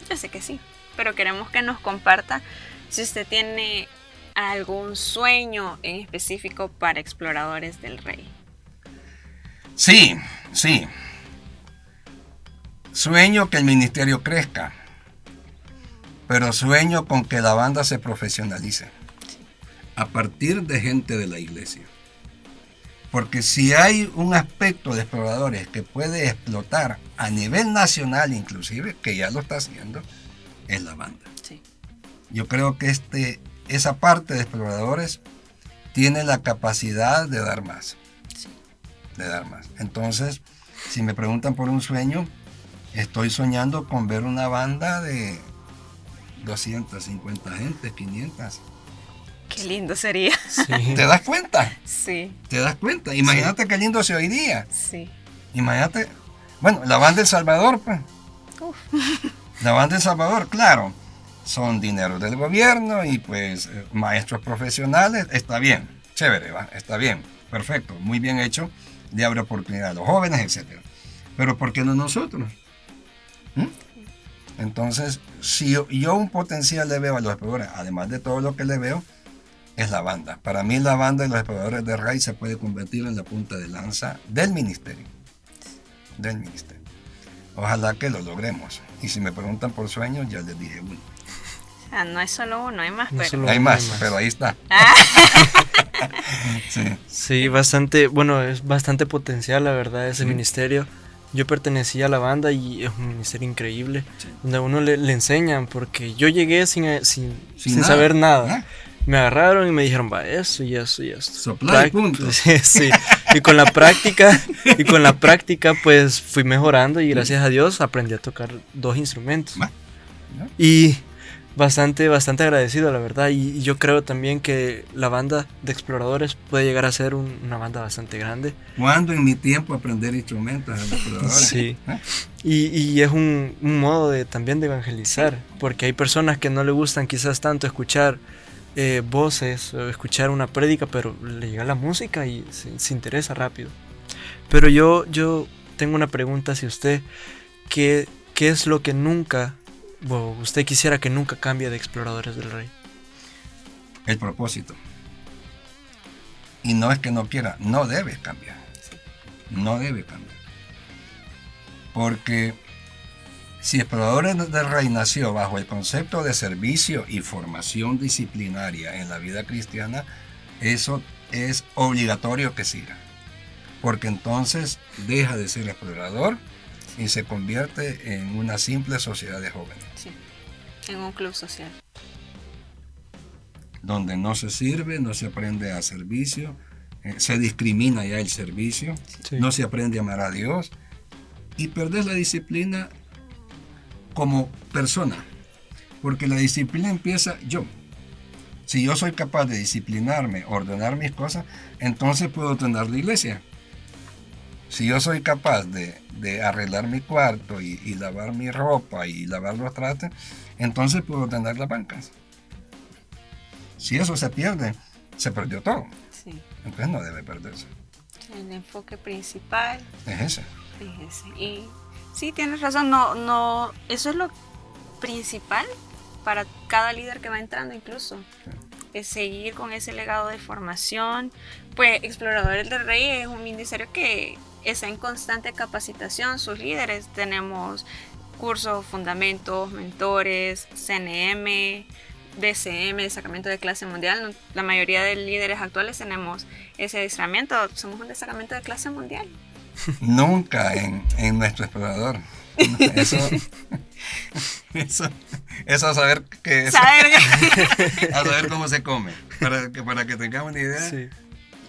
yo sé que sí, pero queremos que nos comparta si usted tiene algún sueño en específico para Exploradores del Rey. Sí, sí. Sueño que el ministerio crezca, pero sueño con que la banda se profesionalice a partir de gente de la iglesia. Porque si hay un aspecto de Exploradores que puede explotar a nivel nacional inclusive, que ya lo está haciendo, es la banda. Sí. Yo creo que esa parte de Exploradores tiene la capacidad de dar más. Sí. De dar más. Entonces, si me preguntan por un sueño, estoy soñando con ver una banda de 250 gente, 500. Qué lindo sería. Sí. ¿Te das cuenta? Sí, ¿Te das cuenta? Imagínate qué lindo se oiría. sí. Imagínate, bueno, la banda El Salvador, pues. Uf. La banda El Salvador, claro, son dineros del gobierno y pues maestros profesionales, está bien, chévere, ¿va? Está bien, perfecto, muy bien hecho, le abre oportunidad a los jóvenes, etc. Pero ¿por qué no nosotros? ¿Mm? Entonces, si yo un potencial le veo a los exploradores, además de todo lo que le veo, es la banda. Para mí la banda de los Exploradores de Rey se puede convertir en la punta de lanza del ministerio. Del ministerio. Ojalá que lo logremos. Y si me preguntan por sueños, ya les dije uno. O sea, no es solo uno, hay más, No pero... solo- Hay no más, hay más. pero ahí está. Sí. Sí, bastante, bueno, es bastante potencial, la verdad, ese ministerio. Yo pertenecía a la banda y es un ministerio increíble, Sí. donde a uno le enseñan, porque yo llegué sin nada, saber nada. ¿eh? Me agarraron y me dijeron, va, eso y eso y esto. Soplar y punto. Sí, sí. Y con la práctica, pues fui mejorando y gracias a Dios aprendí a tocar 2 instrumentos. Va, ¿no? Y bastante agradecido, la verdad. Y yo creo también que la banda de Exploradores puede llegar a ser una banda bastante grande. ¿Cuándo en mi tiempo aprender instrumentos a los exploradores? Sí. ¿Eh? Y es un modo también de evangelizar, porque hay personas que no le gustan quizás tanto escuchar voces o escuchar una prédica, pero le llega la música y se interesa rápido. Pero yo tengo una pregunta hacia usted. ¿Qué es lo que nunca, o usted quisiera que nunca cambie de Exploradores del Rey? El propósito. Y no es que no quiera, no debe cambiar. No debe cambiar. Porque si Exploradores del Rey nació bajo el concepto de servicio y formación disciplinaria en la vida cristiana, eso es obligatorio que siga. Porque entonces deja de ser explorador y se convierte en una simple sociedad de jóvenes. Sí, en un club social. Donde no se sirve, no se aprende a servicio, se discrimina ya el servicio, Sí. no se aprende a amar a Dios y perder la disciplina como persona, porque la disciplina empieza yo. Si yo soy capaz de disciplinarme, ordenar mis cosas, entonces puedo tener la iglesia. Si yo soy capaz de arreglar mi cuarto y lavar mi ropa y lavar los trastes, entonces puedo tener las bancas. Si eso se pierde, se perdió todo. Sí. Entonces no debe perderse. El enfoque principal Es ese. es ese. Y sí, tienes razón, no, eso es lo principal para cada líder que va entrando incluso. Es seguir con ese legado de formación. Pues Exploradores del Rey es un ministerio que está en constante capacitación. Sus líderes tenemos cursos, fundamentos, mentores, CNM, DCM, destacamento de clase mundial. La mayoría de líderes actuales tenemos ese adiestramiento. Somos un destacamento de clase mundial. Nunca en nuestro explorador. Eso a saber que a saber cómo se come. Para que tengamos una idea Sí.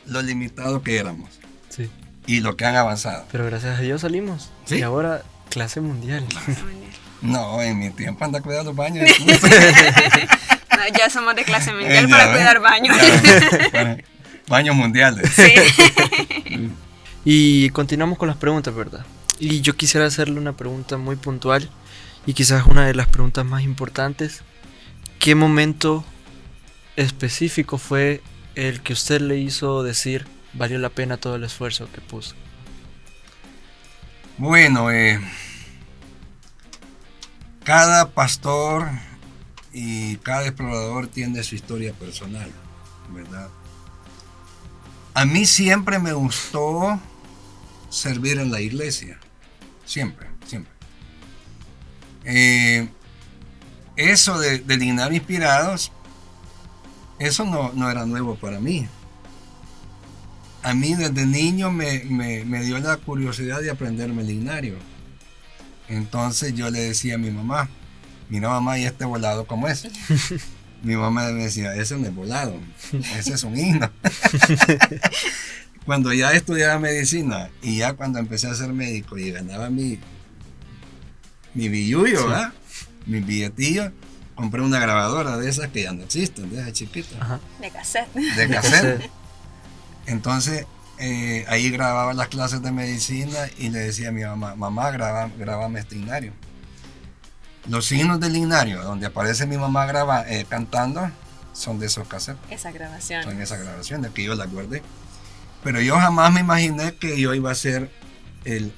lo limitado que éramos Sí. y lo que han avanzado. Pero gracias a Dios salimos. ¿Sí? Y ahora clase mundial. No, en mi tiempo anda a cuidar los baños. No, ya somos de clase mundial para cuidar baños. Baños mundiales. Sí. Y continuamos con las preguntas, ¿verdad? Y yo quisiera hacerle una pregunta muy puntual y quizás una de las preguntas más importantes. ¿Qué momento específico fue el que usted le hizo decir valió la pena todo el esfuerzo que puso? Bueno, cada pastor y cada explorador tiene su historia personal, ¿verdad? A mí siempre me gustó servir en la iglesia, siempre. Eso de Lignar Inspirados, eso no era nuevo para mí. A mí desde niño me dio la curiosidad de aprenderme el lignario. Entonces yo le decía a mi mamá, mira mamá, ¿y este volado cómo es? Mi mamá me decía, ese no es volado, ese es un himno. Cuando ya estudiaba medicina y ya cuando empecé a ser médico y ganaba mi billullo, Sí. ¿verdad? Mi billetillo, compré una grabadora de esas que ya no existen, de esas chiquitas, Ajá. De cassette. de cassette. Entonces ahí grababa las clases de medicina y le decía a mi mamá, mamá, grabame este himnario. Los signos del himnario, donde aparece mi mamá cantando, son de esos cassettes, Esa grabación. son esas grabaciones que yo las guardé. Pero yo jamás me imaginé que yo iba a ser el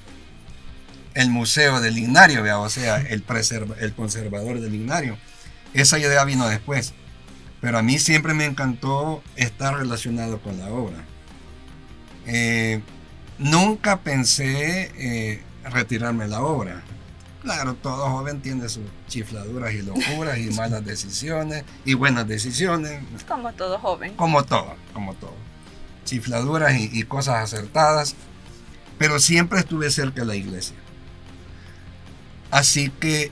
museo del himnario, ¿vea? O sea, el conservador del himnario. Esa idea vino después. Pero a mí siempre me encantó estar relacionado con la obra. Nunca pensé retirarme de la obra. Claro, todo joven tiene sus chifladuras y locuras y malas decisiones y buenas decisiones. Como todo joven. Como todo. Chifladuras y cosas acertadas. pero siempre estuve cerca de la iglesia. Así que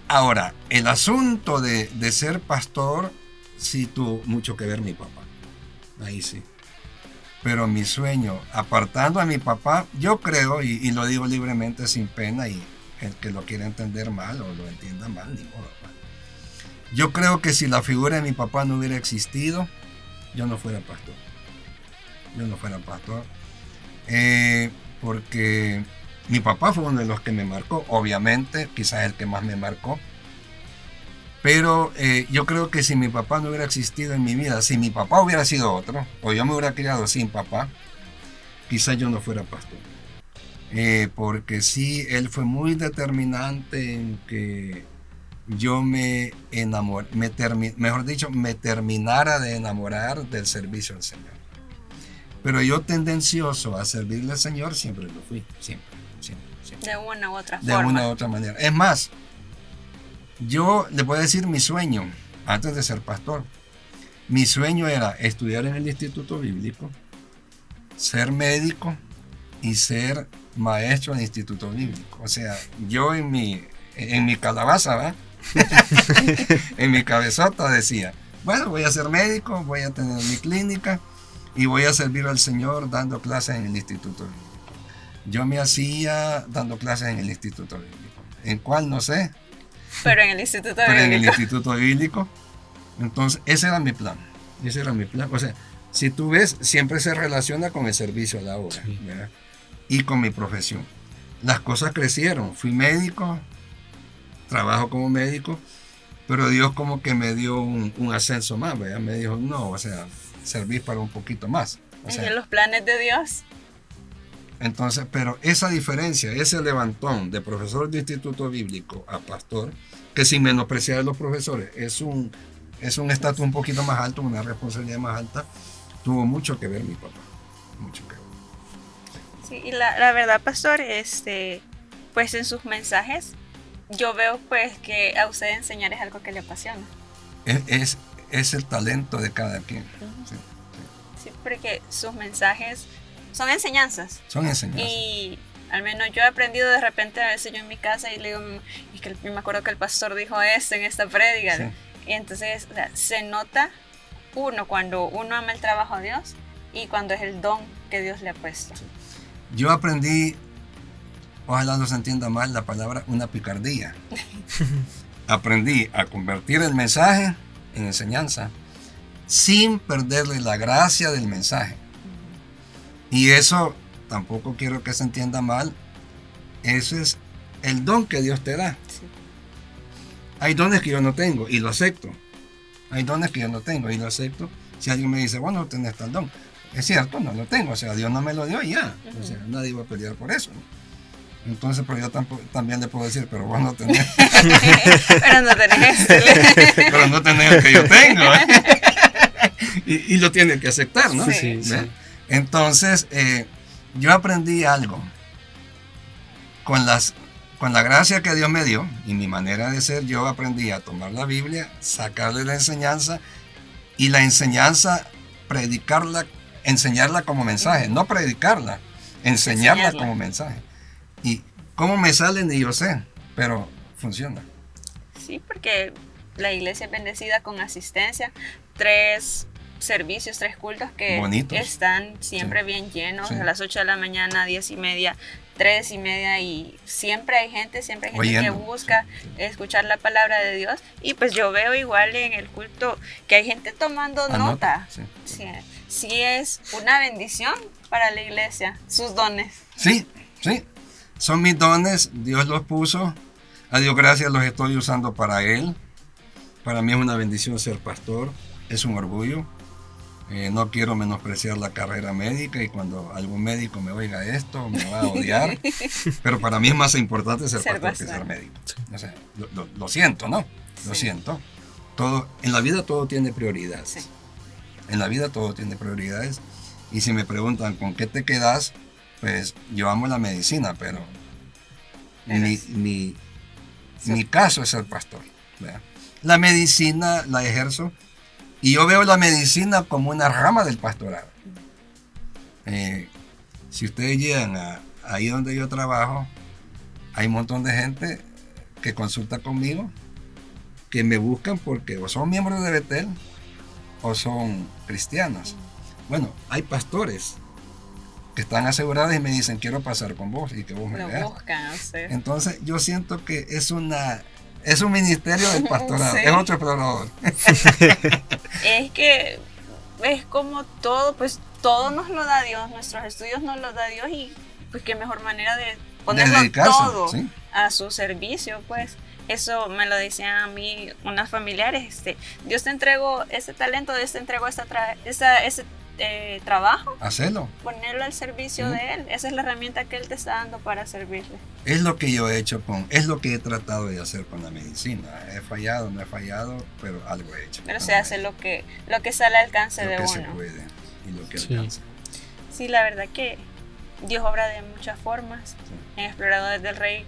ahora, el asunto de ser pastor, sí tuvo mucho que ver mi papá. Ahí sí. Pero mi sueño, apartando a mi papá, yo creo, y lo digo libremente, sin pena, y el que lo quiera entender mal o lo entienda mal, ni modo. Yo creo que si la figura de mi papá no hubiera existido, yo no fuera pastor. Yo no fuera pastor. Porque mi papá fue uno de los que me marcó, obviamente, quizás el que más me marcó. Pero yo creo que si mi papá no hubiera existido en mi vida, si mi papá hubiera sido otro, o yo me hubiera criado sin papá, quizás yo no fuera pastor. Porque sí, él fue muy determinante en que yo me enamoré, mejor dicho, me terminara de enamorar del servicio al Señor. Pero yo tendencioso a servirle al Señor siempre lo fui, siempre. De una u otra De forma. una u otra manera. Es más, yo le voy a decir mi sueño, antes de ser pastor. Mi sueño era estudiar en el Instituto Bíblico, ser médico y ser maestro en el Instituto Bíblico. O sea, yo en mi calabaza, ¿verdad? En mi cabezota decía, bueno, voy a ser médico, voy a tener mi clínica y voy a servir al Señor dando clases en el Instituto Bíblico. Yo me hacía dando clases en el Instituto Bíblico. ¿En cuál? No sé. Pero en el Instituto Pero en el Bíblico. Instituto Bíblico. Entonces, ese era mi plan. Ese era mi plan. O sea, si tú ves, siempre se relaciona con el servicio a la obra, Sí. ¿verdad? Y con mi profesión. Las cosas crecieron. Fui médico, trabajo como médico, pero Dios como que me dio un ascenso más, ¿verdad? Me dijo, no, o sea, servís para un poquito más. O sea, En los planes de Dios. entonces, pero esa diferencia, ese levantón de profesor de instituto bíblico a pastor, que sin menospreciar a los profesores, es un estatus un poquito más alto, una responsabilidad más alta, tuvo mucho que ver mi papá, mucho que ver. Sí, y la verdad, pastor, pues en sus mensajes, yo veo pues que a usted enseñar es algo que le apasiona. Es el talento de cada quien. Sí, Sí, porque sus mensajes son enseñanzas. son enseñanzas. Y al menos yo he aprendido de repente, a veces yo en mi casa y le digo, es que yo me acuerdo que el pastor dijo esto en esta prédica. Sí. Y entonces, o sea, se nota cuando uno ama el trabajo de Dios y cuando es el don que Dios le ha puesto. Sí. Yo aprendí, ojalá no se entienda mal la palabra, una picardía. Aprendí a convertir el mensaje en enseñanza sin perderle la gracia del mensaje. Y eso tampoco quiero que se entienda mal. Ese es el don que Dios te da. Sí. Hay dones que yo no tengo y lo acepto. Hay dones que yo no tengo y lo acepto. Si alguien me dice, bueno, tenés tal don. Es cierto, no lo tengo. O sea, Dios no me lo dio y ya. O sea, nadie va a pelear por eso, ¿no? Entonces, pero yo también le puedo decir, pero vos no tenés. Pero no tenés Pero no tenés el que yo tengo. Y lo tiene que aceptar, ¿no? Sí. ¿Ve? Entonces, yo aprendí algo con la gracia que Dios me dio y mi manera de ser. Yo aprendí a tomar la Biblia, sacarle la enseñanza y la enseñanza, predicarla, enseñarla como mensaje, no predicarla, enseñarla como mensaje. Y cómo me sale ni yo sé, pero funciona. Sí, porque la iglesia es bendecida con asistencia, 3 servicios, 3 cultos que Bonitos. están siempre Sí. bien llenos, Sí. a las 8 de la mañana, 10:30, 3:30 y siempre hay gente que Oyendo. busca Sí. escuchar la palabra de Dios y pues yo veo igual en el culto que hay gente tomando nota. Sí. Sí, sí es una bendición para la iglesia, sus dones. Sí, sí. Son mis dones, Dios los puso. A Dios gracias, los estoy usando para Él. Para mí es una bendición ser pastor, es un orgullo. No quiero menospreciar la carrera médica y cuando algún médico me oiga esto me va a odiar. Pero para mí es más importante ser pastor que ser médico. O sea, lo siento, ¿no? Lo Sí. siento. En la vida todo tiene prioridades. Sí. En la vida todo tiene prioridades. Y si me preguntan con qué te quedas, pues yo amo la medicina, pero mi caso es ser pastor. ¿Verdad? La medicina la ejerzo y yo veo la medicina como una rama del pastorado. Si ustedes llegan ahí donde yo trabajo, hay un montón de gente que consulta conmigo, que me buscan porque o son miembros de Betel o son cristianos. Bueno, hay pastores que están asegurados y me dicen, quiero pasar con vos y que vos me Lo veas. buscan a usted. Entonces yo siento que es un ministerio del pastorado, Sí. es otro explorador. Es que es como todo, pues todo nos lo da Dios, nuestros estudios nos lo da Dios y pues qué mejor manera de ponerlo dedicarse, todo ¿sí? a su servicio, pues. Eso me lo decían a mí unas familiares, Dios te entregó este talento, Dios te entregó ese trabajo, Hacerlo. ponerlo al servicio de Él. Esa es la herramienta que Él te está dando para servirle. Es lo que yo he hecho es lo que he tratado de hacer con la medicina. He fallado, no he fallado, pero algo he hecho. Pero se hace lo que sale al alcance de lo que uno. se puede y lo que Sí. alcanza. Sí, la verdad que Dios obra de muchas formas. Sí. En Exploradores del Rey,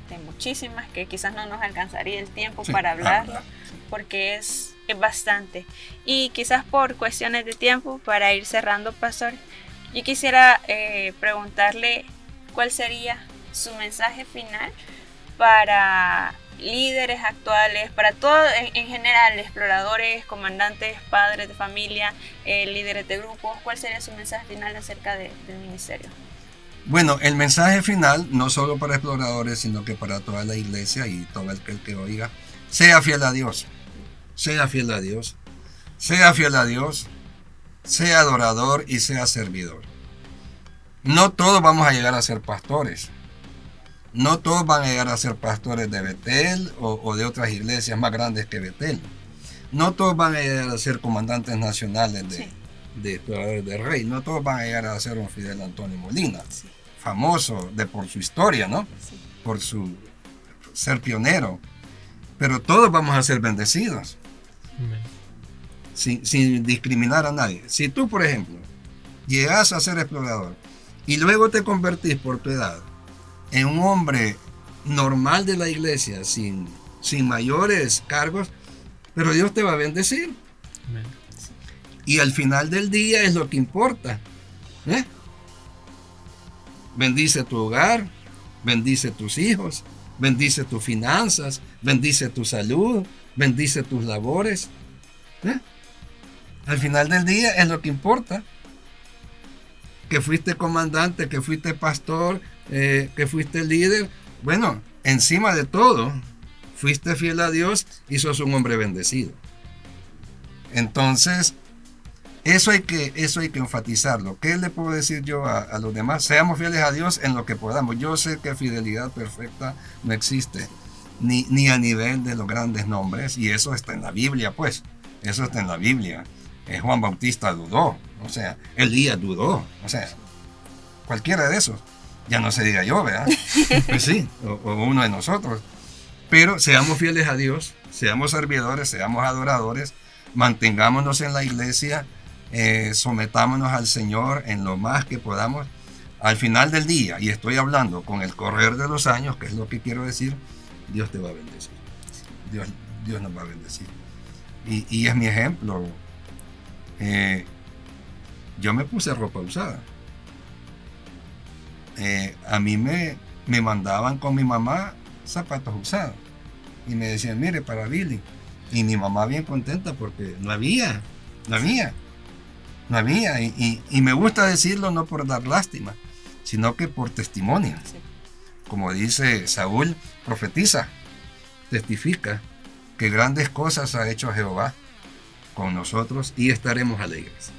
de muchísimas, que quizás no nos alcanzaría el tiempo Sí, para hablarlo, habla. porque es bastante. Y quizás por cuestiones de tiempo, para ir cerrando, Pastor, yo quisiera preguntarle cuál sería su mensaje final para líderes actuales, para todo en general, exploradores, comandantes, padres de familia, líderes de grupos. ¿Cuál sería su mensaje final acerca del ministerio? Bueno, el mensaje final, no solo para exploradores, sino que para toda la iglesia y todo el que oiga, sea fiel a Dios, sea fiel a Dios, sea fiel a Dios, sea adorador y sea servidor. No todos vamos a llegar a ser pastores, no todos van a llegar a ser pastores de Betel o de otras iglesias más grandes que Betel. No todos van a llegar a ser comandantes nacionales de Exploradores del Rey, no todos van a llegar a ser un Fidel Antonio Molina. Sí. Famoso por su historia, ¿no? Sí. Por su ser pionero. Pero todos vamos a ser bendecidos, Amén. sin discriminar a nadie. Si tú, por ejemplo, llegas a ser explorador y luego te convertís por tu edad en un hombre normal de la iglesia, sin mayores cargos, pero Dios te va a bendecir. Amén. Y al final del día es lo que importa. ¿eh? Bendice tu hogar, bendice tus hijos, bendice tus finanzas, bendice tu salud, bendice tus labores. Al final del día es lo que importa. Que fuiste comandante, que fuiste pastor, que fuiste líder. Bueno, encima de todo, fuiste fiel a Dios y sos un hombre bendecido. Entonces, eso hay que enfatizarlo. ¿Qué le puedo decir yo a los demás? Seamos fieles a Dios en lo que podamos. Yo sé que fidelidad perfecta no existe, ni a nivel de los grandes nombres, y eso está en la Biblia, pues. Eso está en la Biblia. Juan Bautista dudó, o sea, Elías dudó, o sea, cualquiera de esos. Ya no se diga yo, ¿verdad? Pues sí, o uno de nosotros. Pero seamos fieles a Dios, seamos servidores, seamos adoradores, mantengámonos en la iglesia, sometámonos al Señor en lo más que podamos. Al final del día, y estoy hablando con el correr de los años, que es lo que quiero decir, Dios te va a bendecir. Dios nos va a bendecir. Y es mi ejemplo. Yo me puse ropa usada. A mí me mandaban con mi mamá zapatos usados. Y me decían, mire, para Billy. Y mi mamá bien contenta porque no había. Y me gusta decirlo no por dar lástima, sino que por testimonio. Sí. Como dice Saúl, profetiza, testifica que grandes cosas ha hecho Jehová con nosotros y estaremos alegres.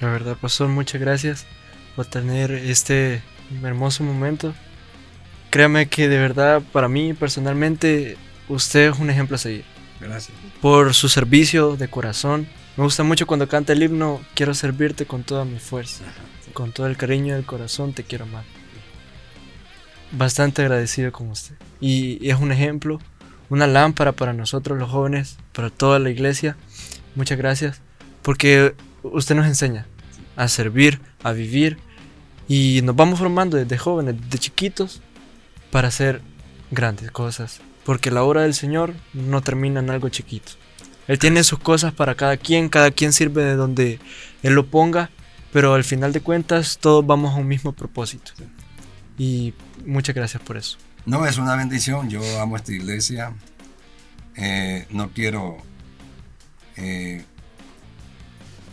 La verdad, pastor, muchas gracias por tener este hermoso momento. Créame que de verdad, para mí personalmente, usted es un ejemplo a seguir. Gracias. Por su servicio de corazón. Me gusta mucho cuando canta el himno, quiero servirte con toda mi fuerza, con todo el cariño del corazón, te quiero amar. Bastante agradecido con usted. Y es un ejemplo, una lámpara para nosotros los jóvenes, para toda la iglesia. Muchas gracias, porque usted nos enseña a servir, a vivir, y nos vamos formando desde jóvenes, desde chiquitos, para hacer grandes cosas. Porque la obra del Señor no termina en algo chiquito. Él tiene sus cosas para cada quien sirve de donde Él lo ponga, pero al final de cuentas todos vamos a un mismo propósito. Y muchas gracias por eso. No, es una bendición. Yo amo esta iglesia. No quiero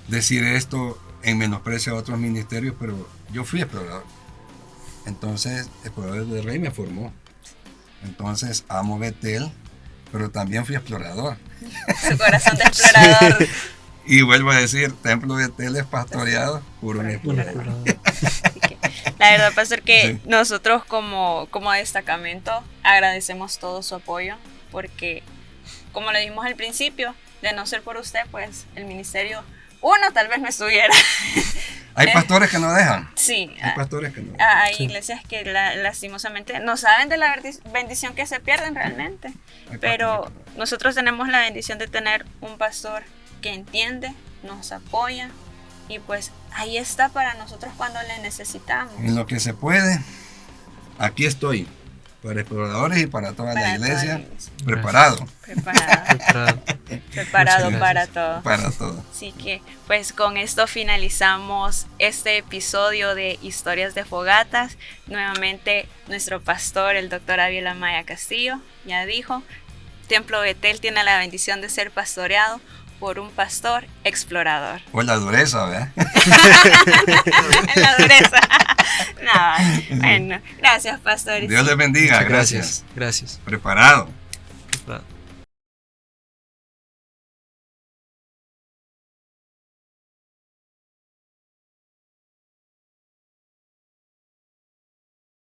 decir esto en menosprecio a otros ministerios, pero yo fui explorador. Entonces, Exploradores del Rey me formó. Entonces, amo Betel, pero también fui explorador. Su corazón de explorador. Y vuelvo a decir, Templo Betel es pastoreado por un explorador. La verdad, pastor, que Sí. nosotros como destacamento agradecemos todo su apoyo, porque como le dijimos al principio, de no ser por usted, pues el ministerio, tal vez no estuviera. Hay pastores que no dejan. Sí, Hay pastores que no dejan. hay Sí. iglesias que lastimosamente no saben de la bendición que se pierden realmente, Hay pero pastores que no. nosotros tenemos la bendición de tener un pastor que entiende, nos apoya, y pues ahí está para nosotros cuando le necesitamos. En lo que se puede, aquí estoy, para exploradores y para toda Para la iglesia, toda la iglesia. preparado Preparado Muchas para gracias. todo. para todo. Así que pues con esto finalizamos este episodio de Historias de Fogatas. Nuevamente nuestro pastor, el doctor Abiel Amaya Castillo, ya dijo, Templo Betel tiene la bendición de ser pastoreado por un pastor explorador. Por la dureza, ¿verdad? En la dureza. No, bueno, gracias, pastor. Dios les bendiga, Muchas gracias. Gracias. Preparado. Preparado.